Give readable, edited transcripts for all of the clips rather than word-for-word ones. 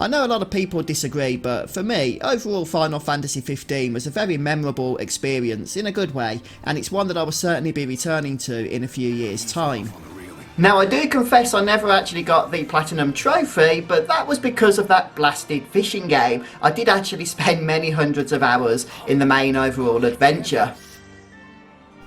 I know a lot of people disagree, but for me, overall Final Fantasy 15 was a very memorable experience in a good way, and it's one that I will certainly be returning to in a few years' time. Now, I do confess I never actually got the Platinum Trophy, but that was because of that blasted fishing game. I did actually spend many hundreds of hours in the main overall adventure.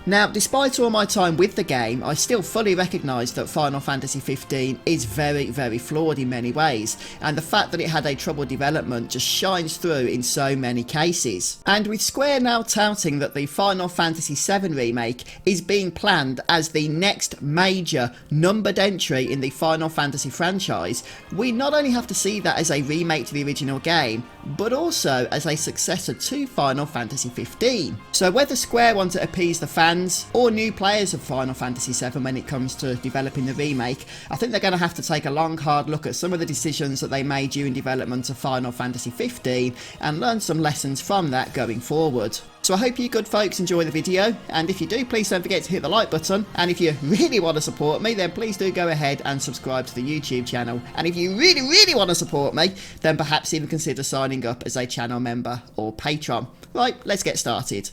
Now, despite all my time with the game, I still fully recognise that Final Fantasy 15 is very, very flawed in many ways, and the fact that it had a troubled development just shines through in so many cases. And with Square now touting that the Final Fantasy VII Remake is being planned as the next major numbered entry in the Final Fantasy franchise, we not only have to see that as a remake to the original game, but also as a successor to Final Fantasy 15. So whether Square want to appease the fans or new players of Final Fantasy VII when it comes to developing the remake, I think they're going to have to take a long hard look at some of the decisions that they made during development of Final Fantasy 15 and learn some lessons from that going forward. So I hope you good folks enjoy the video, and if you do, please don't forget to hit the like button, and if you really want to support me, then please do go ahead and subscribe to the YouTube channel, and if you really want to support me, then perhaps even consider signing up as a channel member or patron. Right, let's get started.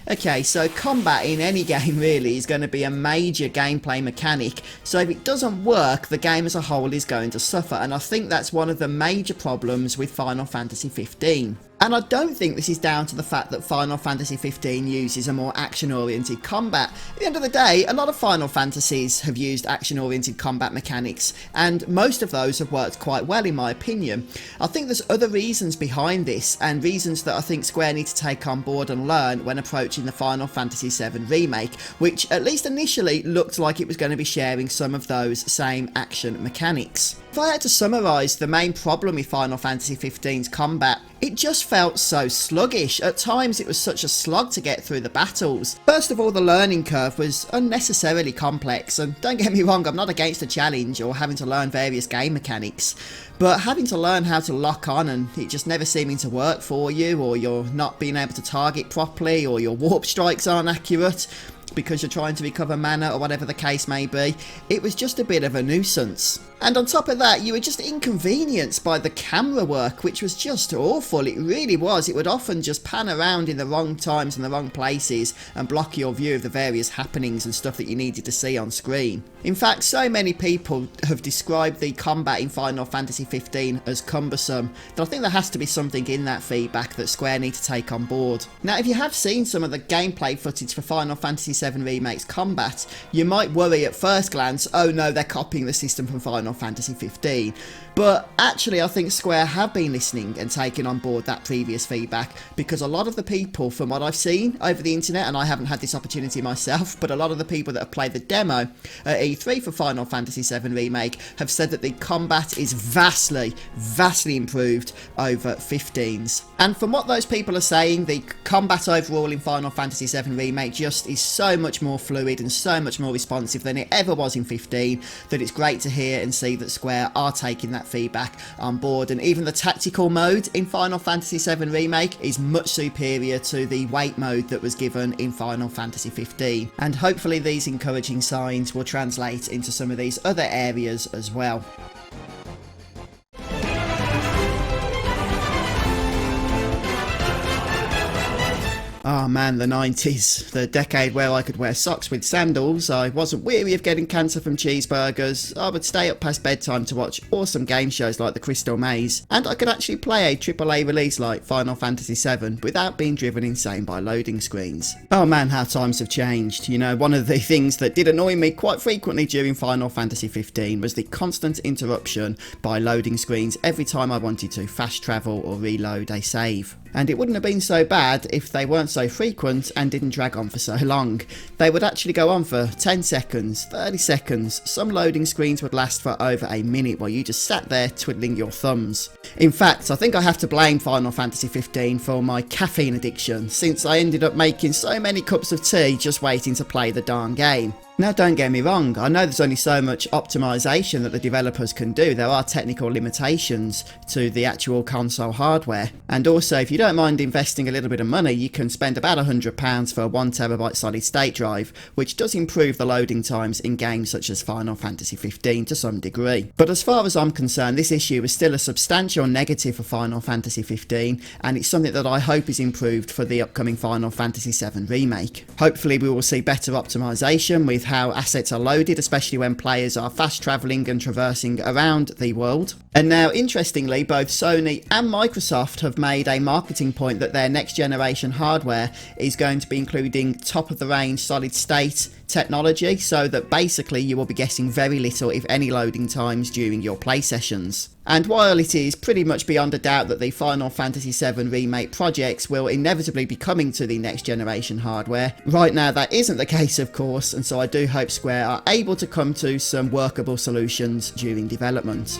Okay, so combat in any game really is going to be a major gameplay mechanic, so if it doesn't work, the game as a whole is going to suffer, and I think that's one of the major problems with Final Fantasy 15. And I don't think this is down to the fact that Final Fantasy 15 uses a more action-oriented combat. At the end of the day, a lot of Final Fantasies have used action-oriented combat mechanics, and most of those have worked quite well in my opinion. I think there's other reasons behind this, and reasons that I think Square need to take on board and learn when approaching the Final Fantasy VII Remake, which at least initially looked like it was going to be sharing some of those same action mechanics. If I had to summarise the main problem with Final Fantasy 15's combat, it just felt so sluggish. At times it was such a slog to get through the battles. First of all, the learning curve was unnecessarily complex, and don't get me wrong, I'm not against a challenge or having to learn various game mechanics, but having to learn how to lock on and it just never seeming to work for you, or you're not being able to target properly, or your warp strikes aren't accurate because you're trying to recover mana or whatever the case may be, it was just a bit of a nuisance. And on top of that, you were just inconvenienced by the camera work, which was just awful. It really was. It would often just pan around in the wrong times and the wrong places and block your view of the various happenings and stuff that you needed to see on screen. In fact, so many people have described the combat in Final Fantasy 15 as cumbersome that I think there has to be something in that feedback that Square need to take on board. Now, if you have seen some of the gameplay footage for Final Fantasy VII Remake's combat, you might worry at first glance, oh no, they're copying the system from Final Fantasy 15, but actually I think Square have been listening and taking on board that previous feedback, because a lot of the people, from what I've seen over the internet, and I haven't had this opportunity myself, but a lot of the people that have played the demo at E3 for Final Fantasy VII Remake have said that the combat is vastly improved over 15's. And from what those people are saying, the combat overall in Final Fantasy VII Remake just is so much more fluid and so much more responsive than it ever was in 15, that it's great to hear and see that Square are taking that feedback on board. And even the tactical mode in Final Fantasy VII Remake is much superior to the wait mode that was given in Final Fantasy 15. And hopefully these encouraging signs will translate into some of these other areas as well. Oh man, the 90s, the decade where I could wear socks with sandals, I wasn't weary of getting cancer from cheeseburgers, I would stay up past bedtime to watch awesome game shows like the Crystal Maze, and I could actually play a AAA release like Final Fantasy VII without being driven insane by loading screens. Oh man, how times have changed. You know, one of the things that did annoy me quite frequently during Final Fantasy 15 was the constant interruption by loading screens every time I wanted to fast travel or reload a save. And it wouldn't have been so bad if they weren't so frequent and didn't drag on for so long. They would actually go on for 10 seconds, 30 seconds, some loading screens would last for over a minute while you just sat there twiddling your thumbs. In fact, I think I have to blame Final Fantasy 15 for my caffeine addiction, since I ended up making so many cups of tea just waiting to play the darn game. Now don't get me wrong, I know there's only so much optimization that the developers can do. There are technical limitations to the actual console hardware. And also, if you don't mind investing a little bit of money, you can spend about £100 for a 1TB solid state drive, which does improve the loading times in games such as Final Fantasy 15 to some degree. But as far as I'm concerned, this issue is still a substantial negative for Final Fantasy 15, and it's something that I hope is improved for the upcoming Final Fantasy 7 Remake. Hopefully we will see better optimization with how assets are loaded, especially when players are fast travelling and traversing around the world. And now, interestingly, both Sony and Microsoft have made a marketing point that their next generation hardware is going to be including top of the range solid state technology, so that basically you will be getting very little if any loading times during your play sessions. And while it is pretty much beyond a doubt that the Final Fantasy VII Remake projects will inevitably be coming to the next generation hardware, right now that isn't the case of course, and so I do hope Square are able to come to some workable solutions during development.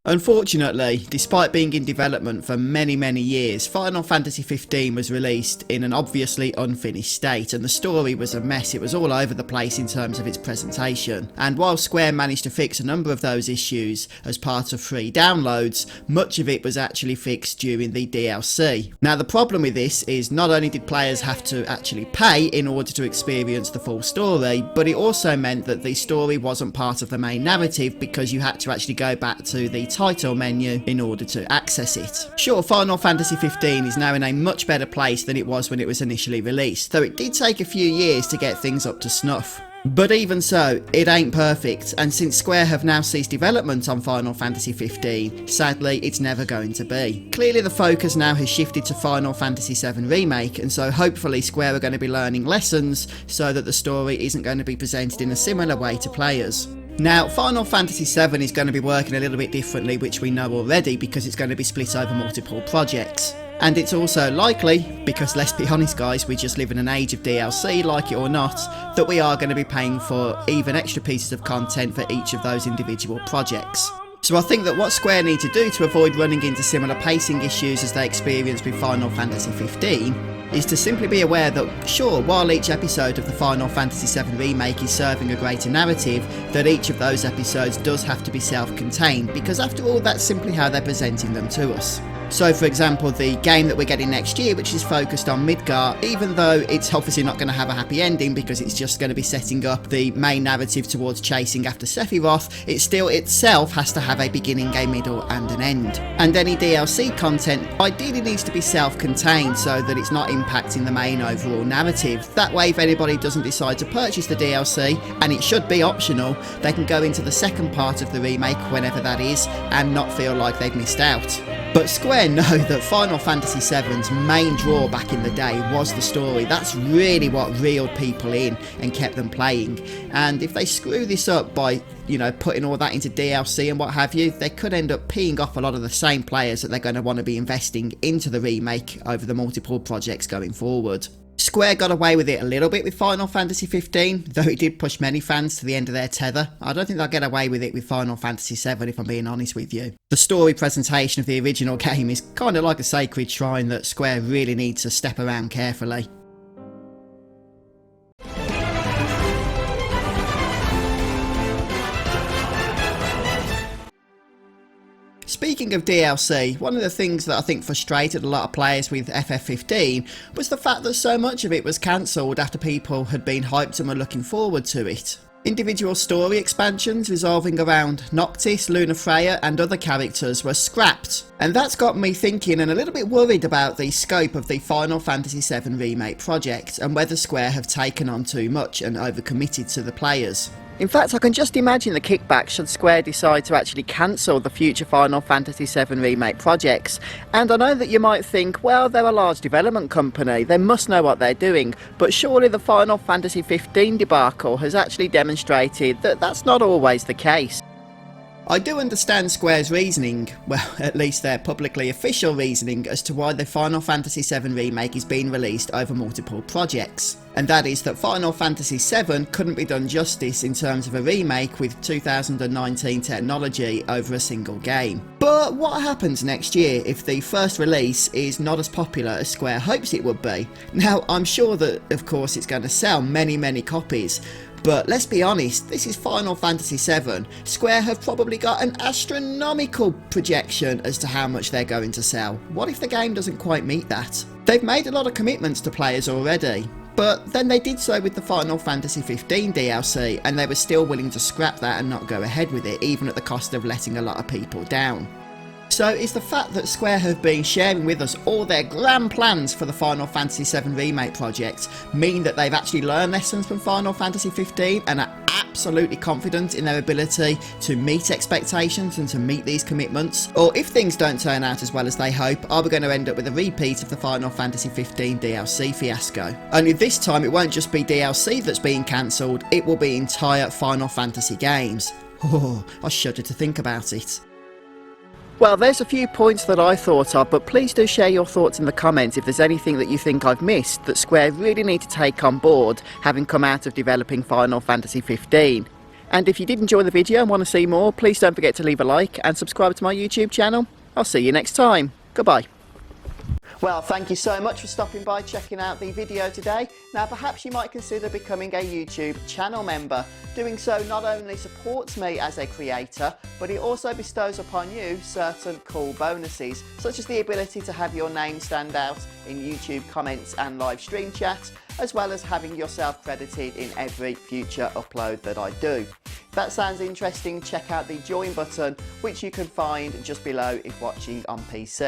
Unfortunately, despite being in development for many years, Final Fantasy 15 was released in an obviously unfinished state, and the story was a mess. It was all over the place in terms of its presentation. And while Square managed to fix a number of those issues as part of free downloads, much of it was actually fixed during the DLC. Now the problem with this is not only did players have to actually pay in order to experience the full story, but it also meant that the story wasn't part of the main narrative because you had to actually go back to the title menu in order to access it. Sure, Final Fantasy 15 is now in a much better place than it was when it was initially released, though it did take a few years to get things up to snuff. But even so, it ain't perfect, and since Square have now ceased development on Final Fantasy 15, sadly it's never going to be. Clearly the focus now has shifted to Final Fantasy 7 Remake, and so hopefully Square are going to be learning lessons so that the story isn't going to be presented in a similar way to players. Now, Final Fantasy VII is going to be working a little bit differently, which we know already because it's going to be split over multiple projects. And it's also likely, because let's be honest guys, we just live in an age of DLC, like it or not, that we are going to be paying for even extra pieces of content for each of those individual projects. So I think that what Square need to do to avoid running into similar pacing issues as they experienced with Final Fantasy 15 is to simply be aware that, sure, while each episode of the Final Fantasy VII Remake is serving a greater narrative, that each of those episodes does have to be self-contained, because after all, that's simply how they're presenting them to us. So for example, the game that we're getting next year, which is focused on Midgar, even though it's obviously not going to have a happy ending because it's just going to be setting up the main narrative towards chasing after Sephiroth, it still itself has to have a beginning, a middle and an end. And any DLC content ideally needs to be self-contained so that it's not impacting the main overall narrative. That way, if anybody doesn't decide to purchase the DLC, and it should be optional, they can go into the second part of the remake, whenever that is, and not feel like they've missed out. But Square know that Final Fantasy VII's main draw back in the day was the story. That's really what reeled people in and kept them playing. And if they screw this up by, putting all that into DLC and what have you, they could end up peeing off a lot of the same players that they're going to want to be investing into the remake over the multiple projects going forward. Square got away with it a little bit with Final Fantasy 15, though it did push many fans to the end of their tether. I don't think they'll get away with it with Final Fantasy 7, if I'm being honest with you. The story presentation of the original game is kind of like a sacred shrine that Square really needs to step around carefully. Speaking of DLC, one of the things that I think frustrated a lot of players with FF15 was the fact that so much of it was cancelled after people had been hyped and were looking forward to it. Individual story expansions revolving around Noctis, Lunafreya and other characters were scrapped, and that's got me thinking and a little bit worried about the scope of the Final Fantasy VII Remake project and whether Square have taken on too much and overcommitted to the players. In fact, I can just imagine the kickback should Square decide to actually cancel the future Final Fantasy VII Remake projects. And I know that you might think, well, they're a large development company, they must know what they're doing, but surely the Final Fantasy 15 debacle has actually demonstrated that that's not always the case. I do understand Square's reasoning, well, at least their publicly official reasoning, as to why the Final Fantasy VII Remake is being released over multiple projects. And that is that Final Fantasy VII couldn't be done justice in terms of a remake with 2019 technology over a single game. But what happens next year if the first release is not as popular as Square hopes it would be? Now, I'm sure that, of course, it's going to sell many copies, but let's be honest, this is Final Fantasy VII. Square have probably got an astronomical projection as to how much they're going to sell. What if the game doesn't quite meet that? They've made a lot of commitments to players already, but then they did so with the Final Fantasy XV DLC, and they were still willing to scrap that and not go ahead with it, even at the cost of letting a lot of people down. So is the fact that Square have been sharing with us all their grand plans for the Final Fantasy VII Remake project mean that they've actually learned lessons from Final Fantasy XV and are absolutely confident in their ability to meet expectations and to meet these commitments? Or if things don't turn out as well as they hope, are we going to end up with a repeat of the Final Fantasy XV DLC fiasco? Only this time it won't just be DLC that's being cancelled, it will be entire Final Fantasy games. Oh, I shudder to think about it. Well, there's a few points that I thought of, but please do share your thoughts in the comments if there's anything that you think I've missed that Square really need to take on board, having come out of developing Final Fantasy XV. And if you did enjoy the video and want to see more, please don't forget to leave a like and subscribe to my YouTube channel. I'll see you next time. Goodbye. Well, thank you so much for stopping by, checking out the video today. Now, perhaps you might consider becoming a YouTube channel member. Doing so not only supports me as a creator, but it also bestows upon you certain cool bonuses, such as the ability to have your name stand out in YouTube comments and live stream chat, as well as having yourself credited in every future upload that I do. If that sounds interesting, check out the join button, which you can find just below if watching on PC.